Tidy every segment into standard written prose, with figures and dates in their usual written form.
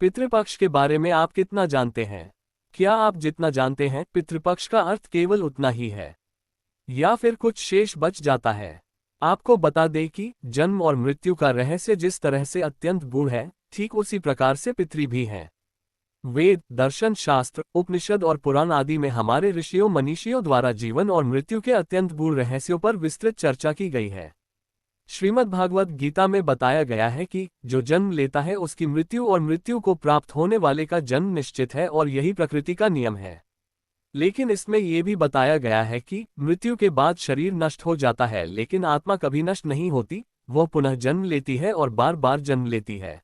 पितृपक्ष के बारे में आप कितना जानते हैं? क्या आप जितना जानते हैं पितृपक्ष का अर्थ केवल उतना ही है, या फिर कुछ शेष बच जाता है? आपको बता दें कि जन्म और मृत्यु का रहस्य जिस तरह से अत्यंत गूढ़ है, ठीक उसी प्रकार से पितृ भी हैं। वेद, दर्शन शास्त्र, उपनिषद और पुराण आदि में हमारे ऋषियों मनीषियों द्वारा जीवन और मृत्यु के अत्यंत गूढ़ रहस्यों पर विस्तृत चर्चा की गई है। श्रीमद् भागवत गीता में बताया गया है कि जो जन्म लेता है उसकी मृत्यु और मृत्यु को प्राप्त होने वाले का जन्म निश्चित है और यही प्रकृति का नियम है। लेकिन इसमें यह भी बताया गया है कि मृत्यु के बाद शरीर नष्ट हो जाता है, लेकिन आत्मा कभी नष्ट नहीं होती, वह पुनः जन्म लेती है और बार बार जन्म लेती है।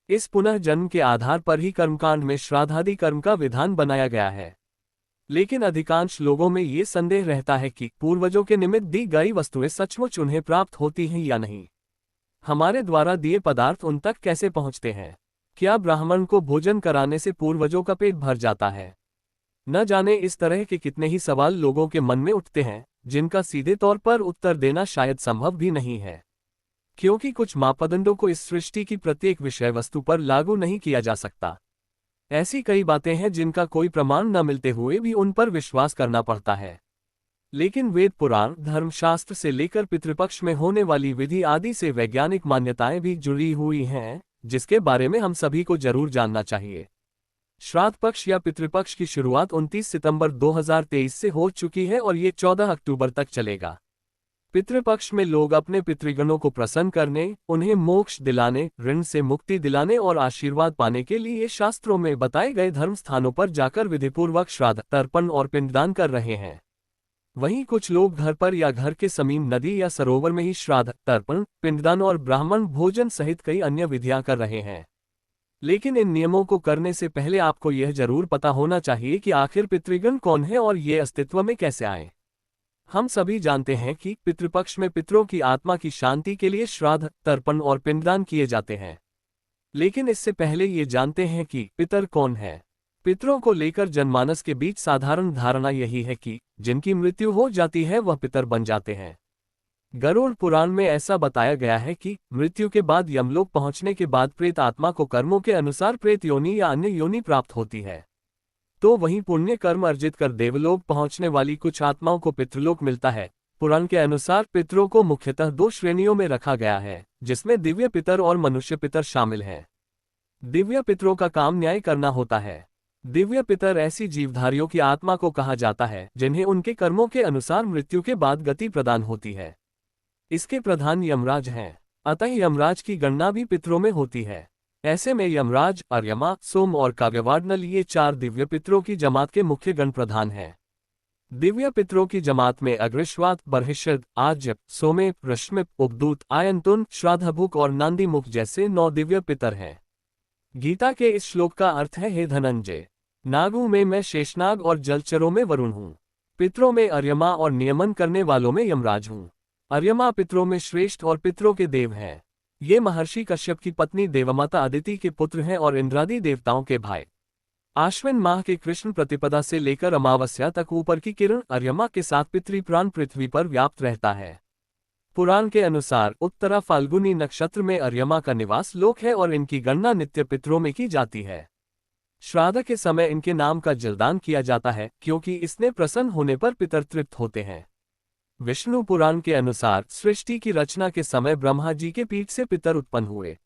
इस पुनः जन्म के आधार पर ही कर्मकांड में श्राद्धादि कर्म का विधान बनाया गया है। लेकिन अधिकांश लोगों में ये संदेह रहता है कि पूर्वजों के निमित्त दी गई वस्तुएं सचमुच उन्हें प्राप्त होती हैं या नहीं। हमारे द्वारा दिए पदार्थ उन तक कैसे पहुंचते हैं? क्या ब्राह्मण को भोजन कराने से पूर्वजों का पेट भर जाता है? न जाने इस तरह के कितने ही सवाल लोगों के मन में उठते हैं, जिनका सीधे तौर पर उत्तर देना शायद संभव भी नहीं है, क्योंकि कुछ मापदंडों को इस सृष्टि की प्रत्येक विषय वस्तु पर लागू नहीं किया जा सकता। ऐसी कई बातें हैं जिनका कोई प्रमाण न मिलते हुए भी उन पर विश्वास करना पड़ता है। लेकिन वेद पुराण, धर्मशास्त्र से लेकर पितृपक्ष में होने वाली विधि आदि से वैज्ञानिक मान्यताएं भी जुड़ी हुई हैं, जिसके बारे में हम सभी को जरूर जानना चाहिए। श्राद्ध पक्ष या पितृपक्ष की शुरुआत 29 सितंबर 2023 से हो चुकी है और ये 14 अक्टूबर तक चलेगा। पितृपक्ष में लोग अपने पितृगणों को प्रसन्न करने, उन्हें मोक्ष दिलाने, ऋण से मुक्ति दिलाने और आशीर्वाद पाने के लिए शास्त्रों में बताए गए धर्म स्थानों पर जाकर विधिपूर्वक श्राद्ध, तर्पण और पिंडदान कर रहे हैं। वहीं कुछ लोग घर पर या घर के समीप नदी या सरोवर में ही श्राद्ध, तर्पण, पिंडदान और ब्राह्मण भोजन सहित कई अन्य विधियां कर रहे हैं। लेकिन इन नियमों को करने से पहले आपको यह जरूर पता होना चाहिए कि आखिर पितृगण कौन है और ये अस्तित्व में कैसे आए। हम सभी जानते हैं कि पितृपक्ष में पितरों की आत्मा की शांति के लिए श्राद्ध, तर्पण और पिंडदान किए जाते हैं। लेकिन इससे पहले ये जानते हैं कि पितर कौन है। पितरों को लेकर जनमानस के बीच साधारण धारणा यही है कि जिनकी मृत्यु हो जाती है वह पितर बन जाते हैं। गरुड़ पुराण में ऐसा बताया गया है कि मृत्यु के बाद यमलोक पहुंचने के बाद प्रेत आत्मा को कर्मों के अनुसार प्रेत योनि या अन्य योनि प्राप्त होती है। तो वहीं पुण्य कर्म अर्जित कर देवलोक पहुंचने वाली कुछ आत्माओं को पितृलोक मिलता है। पुराण के अनुसार पितरों को मुख्यतः 2 श्रेणियों में रखा गया है, जिसमें दिव्य पितर और मनुष्य पितर शामिल हैं। दिव्य पितरों का काम न्याय करना होता है। दिव्य पितर ऐसी जीवधारियों की आत्मा को कहा जाता है जिन्हें उनके कर्मों के अनुसार मृत्यु के बाद गति प्रदान होती है। इसके प्रधान यमराज हैं, अतः यमराज की गणना भी पितरों में होती है। ऐसे में यमराज, अर्यमा, सोम और काव्यवाडनल ये 4 दिव्य पितरों की जमात के मुख्य गण प्रधान हैं। दिव्य पितरों की जमात में अग्रश्वात, बर्हिषद, आज्यप, सोमेप, रश्मिप, उपदूत, आयंतुन, श्राद्धभुक और नांदीमुख जैसे 9 दिव्य पितर हैं। गीता के इस श्लोक का अर्थ है, हे धनंजय, नागों में मैं शेषनाग और जलचरों में वरुण हूँ। पितरों में अर्यमा और नियमन करने वालों में यमराज हूँ। अर्यमा पितरों में श्रेष्ठ और पितरों के देव हैं। ये महर्षि कश्यप की पत्नी देवमाता अदिति के पुत्र हैं और इंद्रादि देवताओं के भाई। आश्विन माह के कृष्ण प्रतिपदा से लेकर अमावस्या तक ऊपर की किरण अर्यमा के साथ पितृ प्राण पृथ्वी पर व्याप्त रहता है। पुराण के अनुसार उत्तरा फाल्गुनी नक्षत्र में अर्यमा का निवास लोक है और इनकी गणना नित्य पितरों में की जाती है। श्राद्ध के समय इनके नाम का जलदान किया जाता है, क्योंकि इसने प्रसन्न होने पर पितर तृप्त होते हैं। विष्णु पुराण के अनुसार सृष्टि की रचना के समय ब्रह्मा जी के पीठ से पितर उत्पन्न हुए।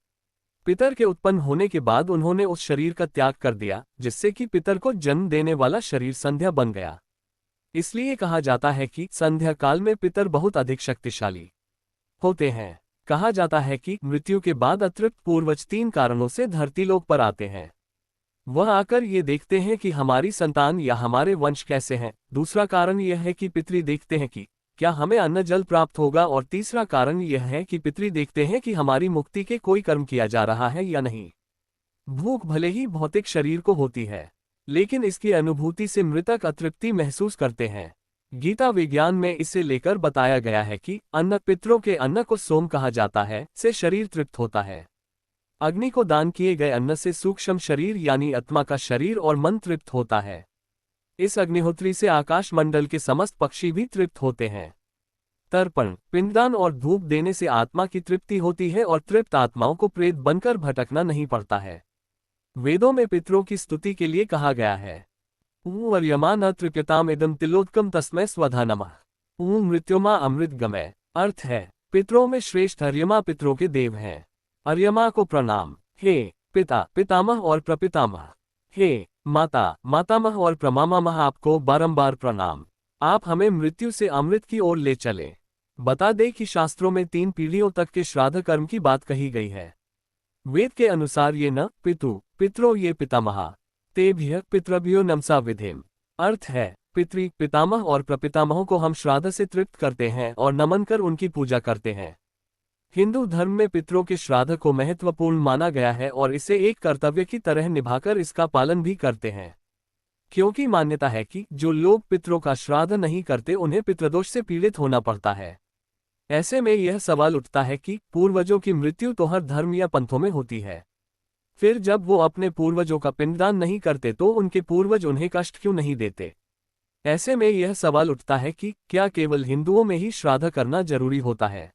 पितर के उत्पन्न होने के बाद उन्होंने उस शरीर का त्याग कर दिया, जिससे कि पितर को जन्म देने वाला शरीर संध्या बन गया। इसलिए कहा जाता है कि संध्या काल में पितर बहुत अधिक शक्तिशाली होते हैं। कहा जाता है कि मृत्यु के बाद अतृप्त पूर्वज 3 कारणों से धरतीलोक पर आते हैं। वह आकर ये देखते हैं कि हमारी संतान या हमारे वंश कैसे हैं। दूसरा कारण यह है कि पितृ देखते हैं कि क्या हमें अन्न जल प्राप्त होगा, और तीसरा कारण यह है कि पितृ देखते हैं कि हमारी मुक्ति के कोई कर्म किया जा रहा है या नहीं। भूख भले ही भौतिक शरीर को होती है, लेकिन इसकी अनुभूति से मृतक अतृप्ति महसूस करते हैं। गीता विज्ञान में इसे लेकर बताया गया है कि अन्न, पितरों के अन्न को सोम कहा जाता है, से शरीर तृप्त होता है। अग्नि को दान किए गए अन्न से सूक्ष्म शरीर यानी आत्मा का शरीर और मन तृप्त होता है। इस अग्निहोत्री से आकाश मंडल के समस्त पक्षी भी तृप्त होते हैं। तर्पण, पिंडदान और धूप देने से आत्मा की तृप्ति होती है और तृप्त आत्माओं को प्रेत बनकर भटकना नहीं पड़ता है। वेदों में पितरों की स्तुति के लिए कहा गया है, ऊँ वर्यमा न त्रिप्यताम इदम तिलोत्कम तस्मै स्वधा नमः। ऊँ मृत्युमा अमृत गमय। अर्थ है, पितरों में श्रेष्ठ अर्यमा पितरों के देव हैं। अर्यमा को प्रणाम। हे पिता पितामह और प्रपितामह। हे माता मातामह और प्रमामामह, आपको बारंबार प्रणाम। आप हमें मृत्यु से अमृत की ओर ले चले। बता दे कि शास्त्रों में 3 पीढ़ियों तक के श्राद्ध कर्म की बात कही गई है। वेद के अनुसार ये न पितु पितरो ये पितामहा तेभ्य पितृभ्यो नमसा विधिम। अर्थ है, पितृ पितामह और प्रपितामहों को हम श्राद्ध से तृप्त करते हैं और नमन कर उनकी पूजा करते हैं। हिंदू धर्म में पितरों के श्राद्ध को महत्वपूर्ण माना गया है और इसे एक कर्तव्य की तरह निभाकर इसका पालन भी करते हैं, क्योंकि मान्यता है कि जो लोग पितरों का श्राद्ध नहीं करते उन्हें पितृदोष से पीड़ित होना पड़ता है। ऐसे में यह सवाल उठता है कि पूर्वजों की मृत्यु तो हर धर्म या पंथों में होती है, फिर जब वो अपने पूर्वजों का पिंडदान नहीं करते तो उनके पूर्वज उन्हें कष्ट क्यों नहीं देते। ऐसे में यह सवाल उठता है कि क्या केवल हिंदुओं में ही श्राद्ध करना जरूरी होता है।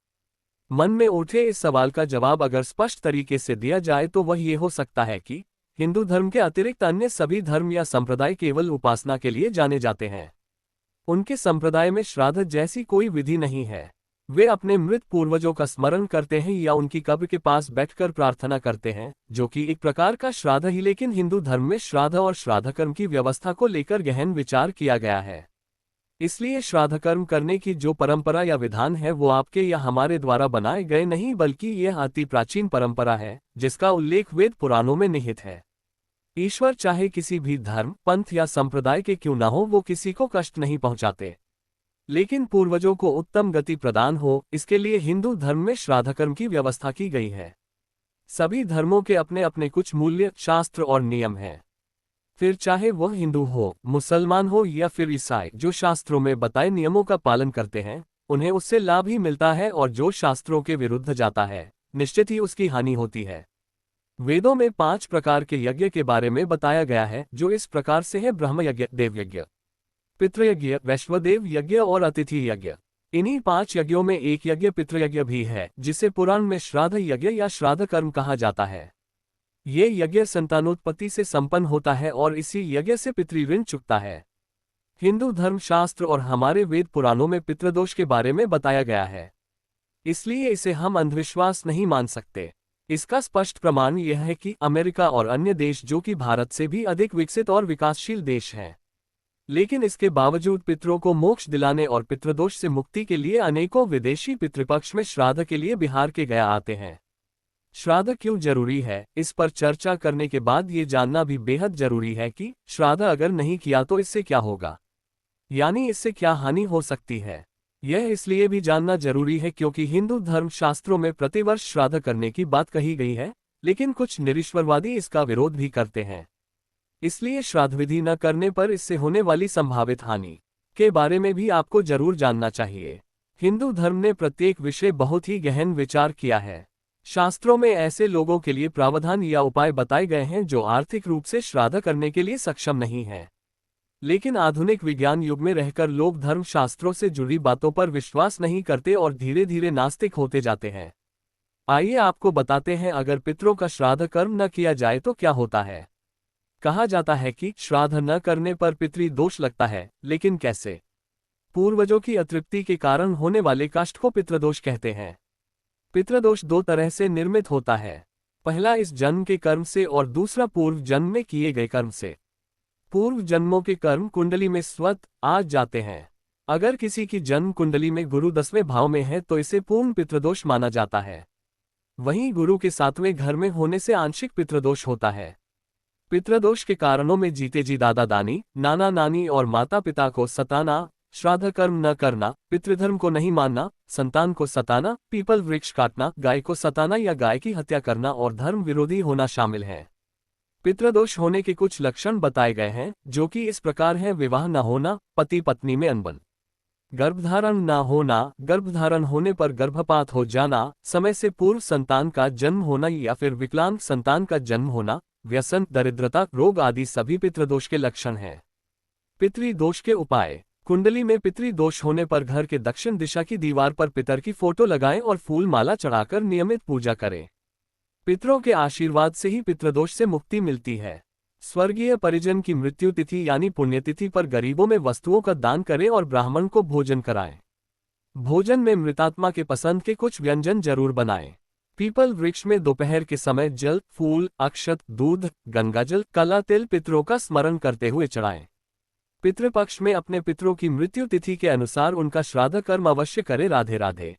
मन में उठे इस सवाल का जवाब अगर स्पष्ट तरीके से दिया जाए तो वह ये हो सकता है कि हिंदू धर्म के अतिरिक्त अन्य सभी धर्म या संप्रदाय केवल उपासना के लिए जाने जाते हैं। उनके संप्रदाय में श्राद्ध जैसी कोई विधि नहीं है। वे अपने मृत पूर्वजों का स्मरण करते हैं या उनकी कब्र के पास बैठकर प्रार्थना करते हैं, जो कि एक प्रकार का श्राद्ध ही। लेकिन हिंदू धर्म में श्राद्ध और श्राद्ध कर्म की व्यवस्था को लेकर गहन विचार किया गया है। इसलिए श्राद्ध कर्म करने की जो परंपरा या विधान है वो आपके या हमारे द्वारा बनाए गए नहीं, बल्कि यह अति प्राचीन परंपरा है जिसका उल्लेख वेद पुराणों में निहित है। ईश्वर चाहे किसी भी धर्म पंथ या संप्रदाय के क्यों न हो, वो किसी को कष्ट नहीं पहुंचाते, लेकिन पूर्वजों को उत्तम गति प्रदान हो, इसके लिए हिंदू धर्म में श्राद्ध कर्म की व्यवस्था की गई है। सभी धर्मों के अपने अपने कुछ मूल्य, शास्त्र और नियम हैं। फिर चाहे वह हिंदू हो, मुसलमान हो या फिर ईसाई, जो शास्त्रों में बताए नियमों का पालन करते हैं उन्हें उससे लाभ ही मिलता है, और जो शास्त्रों के विरुद्ध जाता है निश्चित ही उसकी हानि होती है। वेदों में 5 प्रकार के यज्ञ के बारे में बताया गया है, जो इस प्रकार से है: ब्रह्मयज्ञ, देवयज्ञ, पितृयज्ञ, वैश्वदेव यज्ञ और अतिथि यज्ञ। इन्हीं 5 यज्ञों में एक यज्ञ पितृयज्ञ भी है, जिसे पुराण में श्राद्ध यज्ञ या श्राद्ध कर्म कहा जाता है। ये यज्ञ संतानोत्पत्ति से संपन्न होता है और इसी यज्ञ से पितृ ऋण चुकता है। हिंदू धर्म शास्त्र और हमारे वेद पुराणों में पितृदोष के बारे में बताया गया है, इसलिए इसे हम अंधविश्वास नहीं मान सकते। इसका स्पष्ट प्रमाण यह है कि अमेरिका और अन्य देश, जो कि भारत से भी अधिक विकसित और विकासशील देश हैं, लेकिन इसके बावजूद पितरों को मोक्ष दिलाने और पितृदोष से मुक्ति के लिए अनेकों विदेशी पितृपक्ष में श्राद्ध के लिए बिहार के गया आते हैं। श्राद्ध क्यों जरूरी है, इस पर चर्चा करने के बाद ये जानना भी बेहद जरूरी है कि श्राद्ध अगर नहीं किया तो इससे क्या होगा, यानी इससे क्या हानि हो सकती है। यह इसलिए भी जानना जरूरी है क्योंकि हिंदू धर्म शास्त्रों में प्रतिवर्ष श्राद्ध करने की बात कही गई है, लेकिन कुछ निरीश्वरवादी इसका विरोध भी करते हैं। इसलिए श्राद्ध विधि न करने पर इससे होने वाली संभावित हानि के बारे में भी आपको जरूर जानना चाहिए। हिंदू धर्म ने प्रत्येक विषय बहुत ही गहन विचार किया है। शास्त्रों में ऐसे लोगों के लिए प्रावधान या उपाय बताए गए हैं जो आर्थिक रूप से श्राद्ध करने के लिए सक्षम नहीं हैं। लेकिन आधुनिक विज्ञान युग में रहकर लोग धर्म शास्त्रों से जुड़ी बातों पर विश्वास नहीं करते और धीरे धीरे नास्तिक होते जाते हैं। आइए आपको बताते हैं, अगर पितरों का श्राद्ध कर्म न किया जाए तो क्या होता है। कहा जाता है कि श्राद्ध न करने पर पितृ दोष लगता है, लेकिन कैसे? पूर्वजों की अतृप्ति के कारण होने वाले कष्ट को पितृदोष कहते हैं। पितृदोष 2 तरह से निर्मित होता है। पहला इस जन्म के कर्म से और दूसरा पूर्व जन्म में किए गए कर्म से। पूर्व जन्मों के कर्म कुंडली में स्वतः आ जाते हैं। अगर किसी की जन्म कुंडली में गुरु 10वें भाव में है तो इसे पूर्ण पितृदोष माना जाता है। वहीं गुरु के 7वें घर में होने से आंशिक पितृदोष होता है। पितृदोष के कारणों में जीते जी दादा दानी, नाना नानी और माता पिता को सताना, श्राद्ध कर्म न करना, पितृधर्म को नहीं मानना, संतान को सताना, पीपल वृक्ष काटना, गाय को सताना या गाय की हत्या करना और धर्म विरोधी होना शामिल है। पितृदोष होने के कुछ लक्षण बताए गए हैं, जो कि इस प्रकार हैं: विवाह न होना, पति पत्नी में अनबन, गर्भधारण न होना, गर्भधारण होने पर गर्भपात हो जाना, समय से पूर्व संतान का जन्म होना या फिर विकलांग संतान का जन्म होना, व्यसन, दरिद्रता, रोग आदि सभी पितृदोष के लक्षण हैं। पितृदोष के उपाय। कुंडली में पितृदोष होने पर घर के दक्षिण दिशा की दीवार पर पितर की फोटो लगाएं और फूल माला चढ़ाकर नियमित पूजा करें। पितरों के आशीर्वाद से ही पितृदोष से मुक्ति मिलती है। स्वर्गीय परिजन की मृत्यु तिथि यानी पुण्यतिथि पर गरीबों में वस्तुओं का दान करें और ब्राह्मण को भोजन कराएं। भोजन में मृतात्मा के पसंद के कुछ व्यंजन जरूर बनाएं। पीपल वृक्ष में दोपहर के समय जल, फूल, अक्षत, दूध, गंगाजल, कला तिल पितरों का स्मरण करते हुए चढ़ाएं। पितृपक्ष में अपने पितरों की मृत्यु तिथि के अनुसार उनका श्राद्ध कर्म अवश्य करें। राधे राधे।